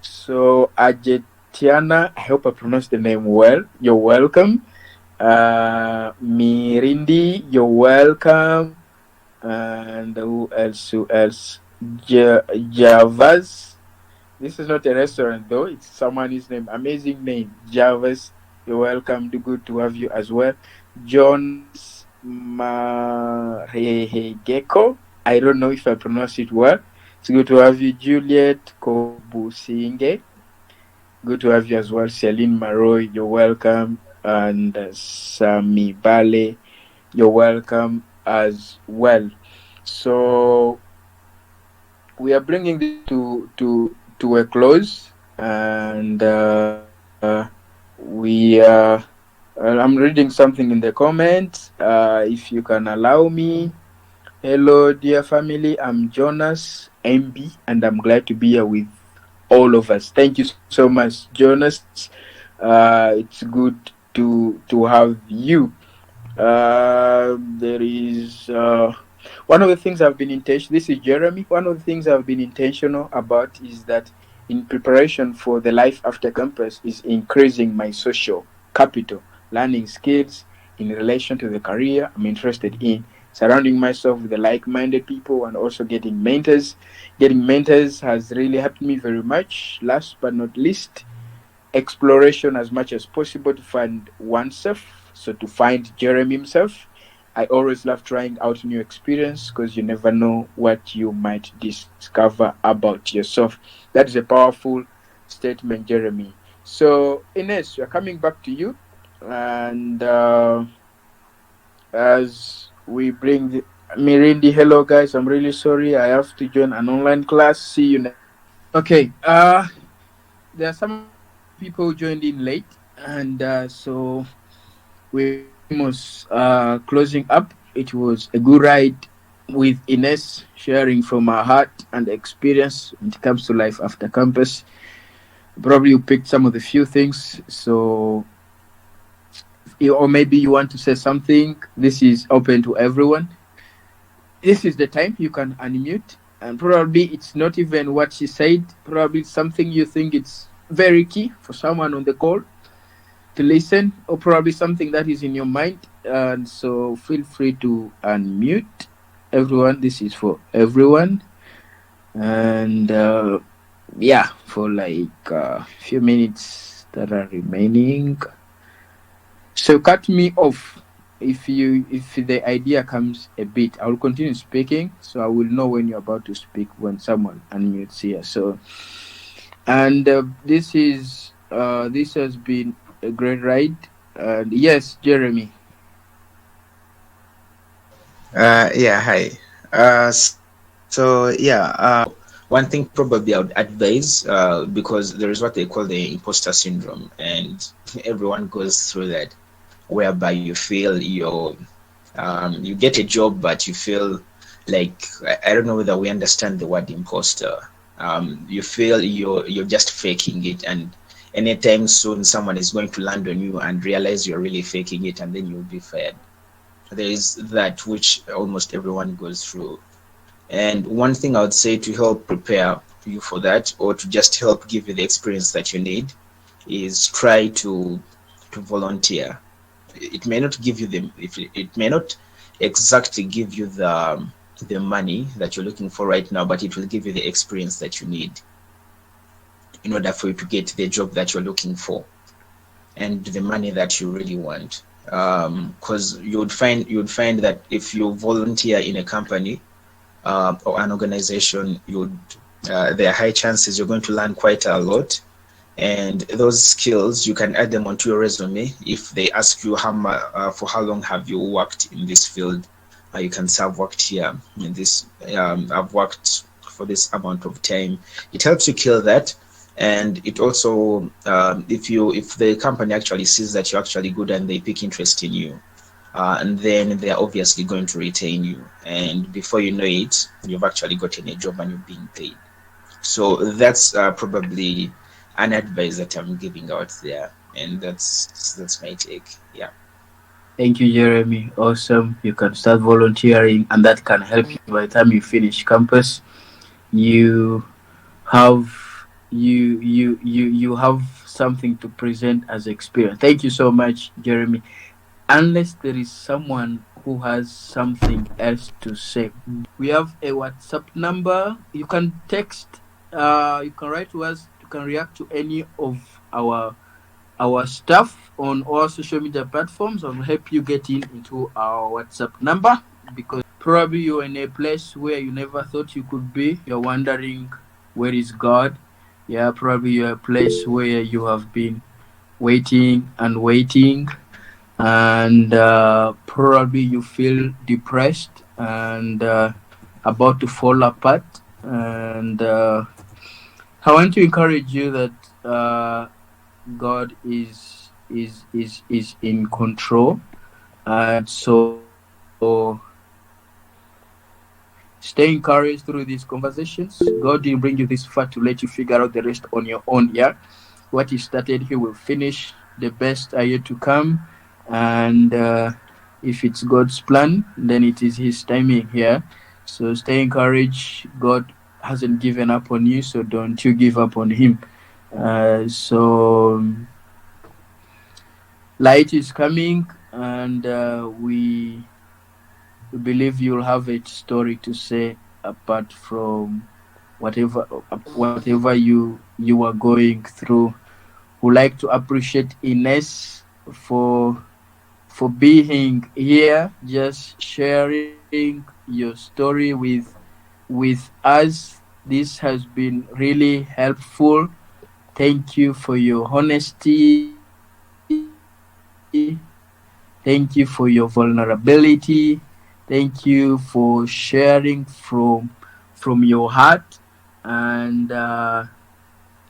so Ajetiana, I hope I pronounced the name well. You're welcome. Mirindi, you're welcome. And who else? Who else? Javas. This is not a restaurant though. It's someone's name. Amazing name. Javas. You're welcome. Good to have you as well. Jonas Marehegeko. I don't know if I pronounce it well. It's good to have you, Juliet Kobusinge. Good to have you as well, Celine Maroy. You're welcome, and Sami Bale. You're welcome as well. So we are bringing this to a close, and we I'm reading something in the comments. If you can allow me. Hello, dear family. I'm Jonas MB, and I'm glad to be here with all of us. Thank you so much, Jonas. It's good to have you. There is one of the things I've been intentional. This is Jeremy. One of the things I've been intentional about is that in preparation for the life after campus is increasing my social capital, learning skills in relation to the career I'm interested in, surrounding myself with the like-minded people, and also getting mentors. Getting mentors has really helped me very much. Last but not least, exploration as much as possible to find oneself. So to find Jeremy himself, I always love trying out new experience because you never know what you might discover about yourself. That is a powerful statement, Jeremy. So Ines, we're coming back to you, and as we bring Mirindi, hello guys. I'm really sorry I have to join an online class. See you next time. Okay. There are some people who joined in late, and so we are almost closing up. It was a good ride with Ines, sharing from her heart and experience when it comes to life after campus. Probably you picked some of the few things. So, or maybe you want to say something. This is open to everyone. This is the time you can unmute, and probably it's not even what she said. Probably it's something you think it's very key for someone on the call to listen, or probably something that is in your mind. And so feel free to unmute. Everyone, this is for everyone. And yeah, for like a few minutes that are remaining. So cut me off if the idea comes a bit. I will continue speaking, so I will know when you're about to speak when someone unmutes here. So, and this has been a great ride. And yes, Jeremy. Yeah, hi. One thing probably I would advise, because there is what they call the imposter syndrome, and everyone goes through that, whereby you feel you get a job, but you feel like, I don't know whether we understand the word imposter. You feel you're just faking it, and anytime soon someone is going to land on you and realize you're really faking it, and then you'll be fired. There is that which almost everyone goes through. And one thing I would say to help prepare you for that, or to just help give you the experience that you need, is try to volunteer. It may not give you the, if it may not exactly give you the money that you're looking for right now, but it will give you the experience that you need in order for you to get the job that you're looking for and the money that you really want. Because you would find that if you volunteer in a company or an organization, there are high chances you're going to learn quite a lot, and those skills you can add them onto your resume. If they ask you for how long have you worked in this field, you can say I've worked here in this. I've worked for this amount of time. It helps you kill that, and it also if the company actually sees that you're actually good and they pick interest in you, and then they're obviously going to retain you, and before you know it, you've actually gotten a job and you're being paid. So that's probably an advice that I'm giving out there, and that's my take. Yeah. Thank you, Jeremy. Awesome. You can start volunteering, and that can help you by the time you finish campus. You have you have something to present as experience. Thank you so much, Jeremy. Unless there is someone who has something else to say, we have a WhatsApp number. You can text. You can write to us. You can react to any of our stuff on all social media platforms. I'll help you get into our WhatsApp number, because probably you're in a place where you never thought you could be. You're wondering, where is God? Yeah, probably you're a place where you have been waiting and waiting, and probably you feel depressed and about to fall apart. And I want to encourage you that God is in control, and so stay encouraged through these conversations. God didn't bring you this far to let you figure out the rest on your own. Yeah, what He started, He will finish. The best are yet to come, and if it's God's plan, then it is His timing here. So stay encouraged. God hasn't given up on you, so don't you give up on Him. So light is coming, and we believe you'll have a story to say apart from whatever you are going through. Would like to appreciate Ines for being here, just sharing your story with us. This has been really helpful. Thank you for your honesty. Thank you for your vulnerability. Thank you for sharing from your heart. And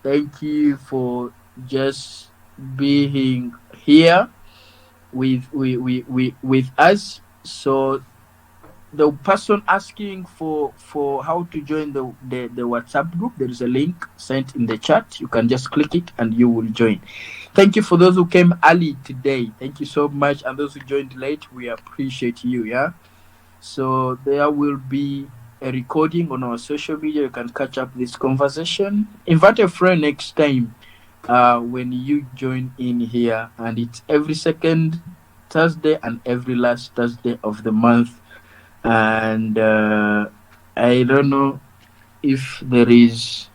thank you for just being here with us. So the person asking for how to join the WhatsApp group, there is a link sent in the chat. You can just click it and you will join. Thank you for those who came early today. Thank you so much. And those who joined late, we appreciate you. Yeah. So there will be a recording on our social media. You can catch up this conversation. Invite a friend next time when you join in here. And it's every second Thursday and every last Thursday of the month. And I don't know if there is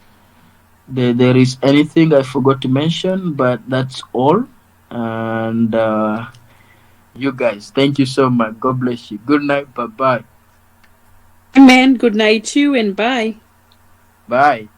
anything I forgot to mention, but that's all. And you guys, thank you so much. God bless you. Good night. Bye bye. Amen. Good night to you and bye. Bye.